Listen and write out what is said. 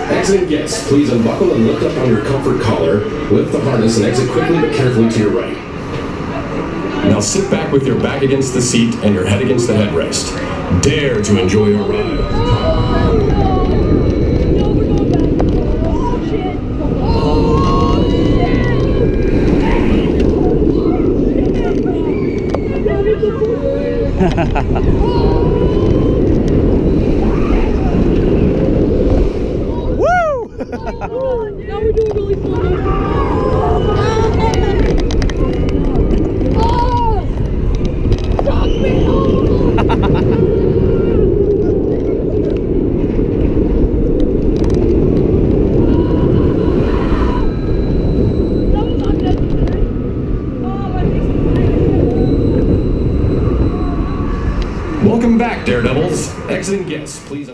Exiting guests, please unbuckle and lift up on your comfort collar. Lift the harness and exit quickly but carefully to your right. Now sit back with your back against the seat and your head against the headrest. Dare to enjoy your ride. Woo! Now we're doing really funny. Shock me! Welcome back, Daredevils. Exiting guests, please.